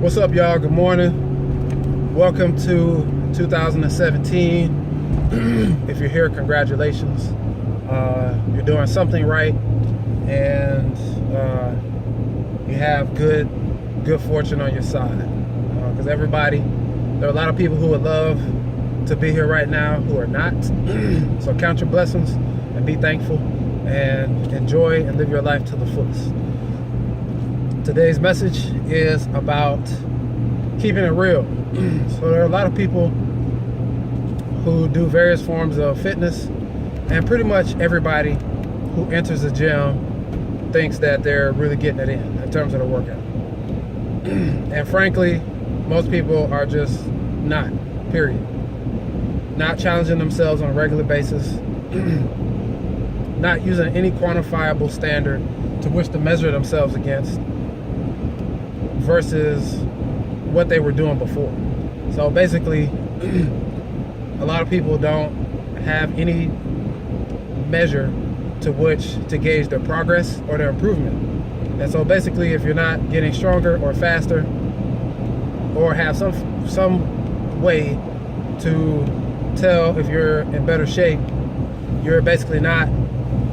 What's up, y'all? Good morning. Welcome to 2017. If you're here, congratulations. You're doing something right, and you have good fortune on your side. Because there are a lot of people who would love to be here right now who are not. So count your blessings and be thankful and enjoy and live your life to the fullest. Today's message is about keeping it real. So there are a lot of people who do various forms of fitness, and pretty much everybody who enters the gym thinks that they're really getting it in terms of the workout. And frankly, most people are just not, period. Not challenging themselves on a regular basis, not using any quantifiable standard to which to measure themselves against versus what they were doing before. So basically, a lot of people don't have any measure to which to gauge their progress or their improvement. And so basically, if you're not getting stronger or faster, or have some way to tell if you're in better shape, you're basically not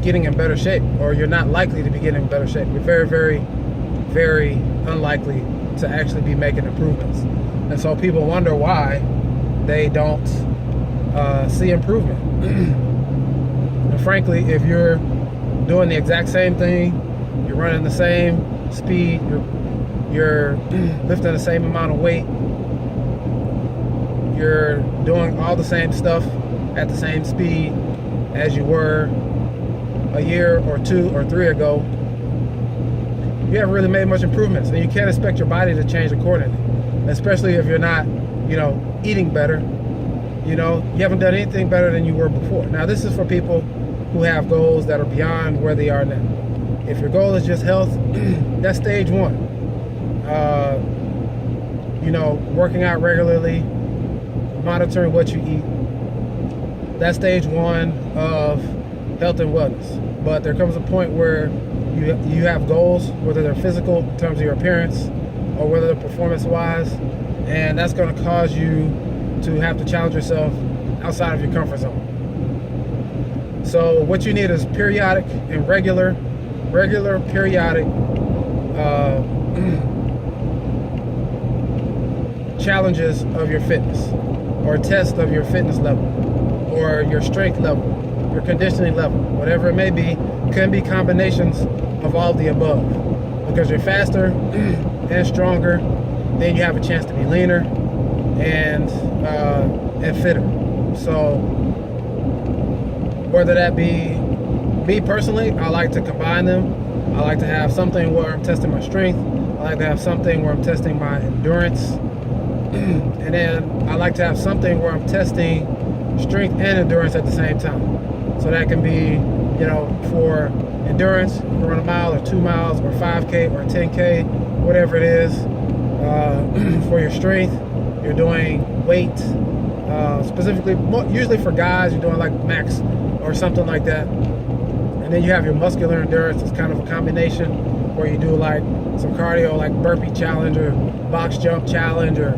getting in better shape, or you're not likely to be getting in better shape. You're very, very, very unlikely to actually be making improvements. And so people wonder why they don't see improvement. And frankly, if you're doing the exact same thing, you're running the same speed, you're lifting the same amount of weight, you're doing all the same stuff at the same speed as you were a year or 2 or 3 ago, you haven't really made much improvements, and you can't expect your body to change accordingly, especially if you're not, eating better. You haven't done anything better than you were before. Now, this is for people who have goals that are beyond where they are now. If your goal is just health, that's stage 1. Working out regularly, monitoring what you eat, that's stage 1 of health and wellness. But there comes a point where you have goals, whether they're physical in terms of your appearance or whether they're performance-wise, and that's going to cause you to have to challenge yourself outside of your comfort zone. So what you need is periodic and regular periodic challenges of your fitness, or test of your fitness level, or your strength level, your conditioning level, whatever it may be. Can be combinations of all of the above, because you're faster and stronger, then you have a chance to be leaner and fitter. So whether that be me personally, I like to combine them. I like to have something where I'm testing my strength. I like to have something where I'm testing my endurance. And then I like to have something where I'm testing strength and endurance at the same time. So that can be, for endurance, you can run a mile or 2 miles or 5K or 10K, whatever it is. For your strength, you're doing weight, specifically, usually for guys, you're doing like max or something like that. And then you have your muscular endurance. It's kind of a combination where you do like some cardio, like burpee challenge or box jump challenge, or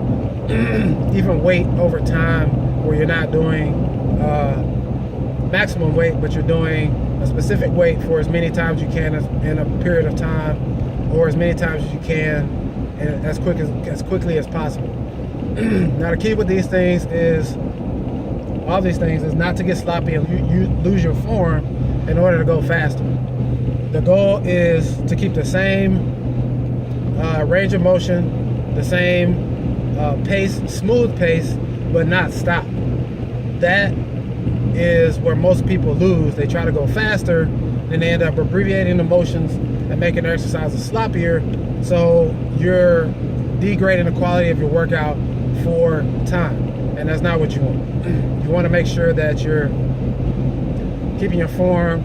even weight over time, where you're not doing maximum weight, but you're doing a specific weight for as many times you can in a period of time, or as many times as you can, and as quickly as possible. Now, the key with these things is, all these things, is not to get sloppy and you lose your form in order to go faster. The goal is to keep the same range of motion, the same pace, smooth pace, but not stop. That is where most people lose. They try to go faster, and they end up abbreviating the motions and making their exercises sloppier. So you're degrading the quality of your workout for time, and that's not what you want. You want to make sure that you're keeping your form,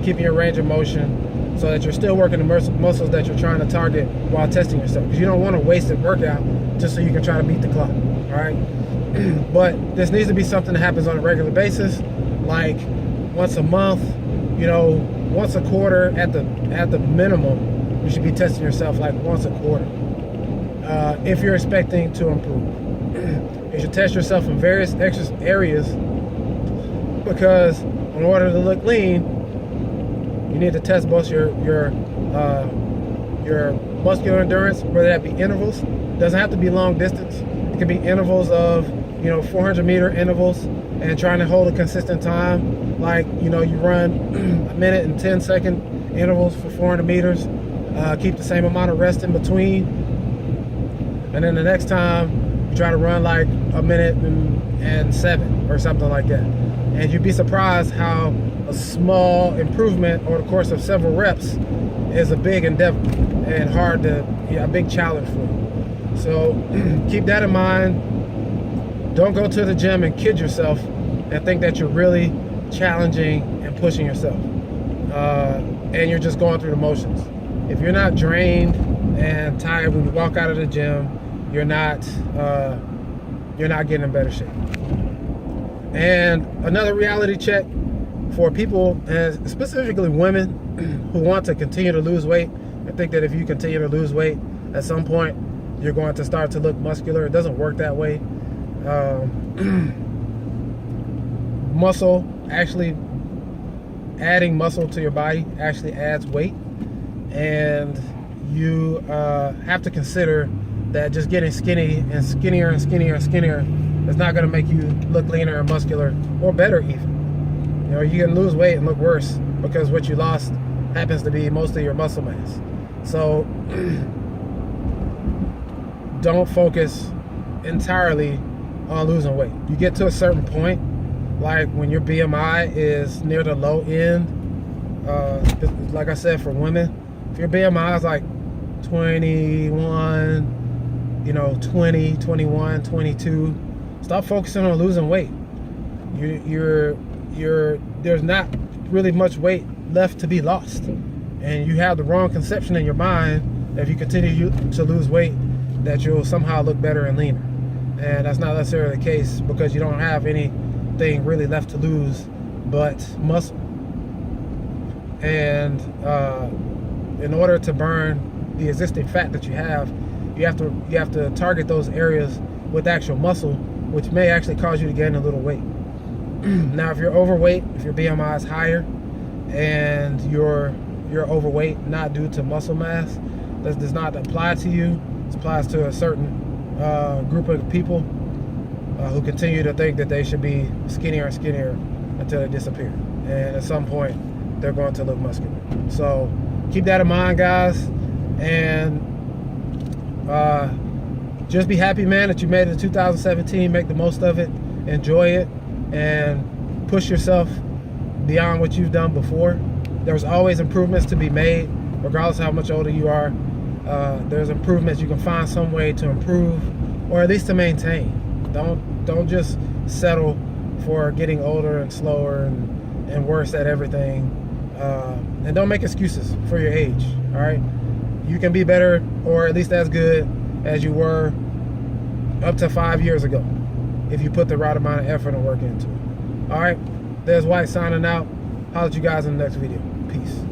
keeping your range of motion, so that you're still working the muscles that you're trying to target while testing yourself. Because you don't want a wasted workout just so you can try to beat the clock. All right. But this needs to be something that happens on a regular basis, like once a month, once a quarter at the minimum. You should be testing yourself like once a quarter. if you're expecting to improve. You should test yourself in various areas, because in order to look lean, you need to test both your muscular endurance, whether that be intervals. It doesn't have to be long distance. It can be intervals of 400-meter intervals, and trying to hold a consistent time. Like you run a minute and 10-second intervals for 400 meters. Keep the same amount of rest in between, and then the next time you try to run like a minute and 7 or something like that. And you'd be surprised how a small improvement over the course of several reps is a big endeavor and a big challenge for you. So keep that in mind. Don't go to the gym and kid yourself and think that you're really challenging and pushing yourself, and you're just going through the motions. If you're not drained and tired when you walk out of the gym, you're not getting in better shape. And another reality check for people, and specifically women, who want to continue to lose weight and think that if you continue to lose weight, at some point you're going to start to look muscular. It doesn't work that way. Adding muscle to your body actually adds weight, and you have to consider that just getting skinny and skinnier and skinnier and skinnier is not going to make you look leaner and muscular, or better even. You can lose weight and look worse because what you lost happens to be mostly your muscle mass. So don't focus entirely on losing weight. You get to a certain point, like when your BMI is near the low end, like I said, for women, if your BMI is like 21, 20, 21, 22, stop focusing on losing weight. There's not really much weight left to be lost, and you have the wrong conception in your mind that if you continue to lose weight, that you'll somehow look better and leaner. And that's not necessarily the case, because you don't have anything really left to lose but muscle. And in order to burn the existing fat that you have to target those areas with actual muscle, which may actually cause you to gain a little weight. Now, if you're overweight, if your BMI is higher and you're overweight not due to muscle mass, that does not apply to you. It applies to a certain group of people who continue to think that they should be skinnier and skinnier until they disappear, and at some point they're going to look muscular. So keep that in mind, guys, and just be happy, man, that you made it to 2017. Make the most of it, enjoy it, and push yourself beyond what you've done before. There's always improvements to be made, regardless of how much older you are. There's improvements. You can find some way to improve, or at least to maintain. Don't just settle for getting older and slower and worse at everything. And don't make excuses for your age. All right, you can be better, or at least as good as you were up to 5 years ago, if you put the right amount of effort and work into it. All right, there's White signing out. Holler at you guys in the next video. Peace.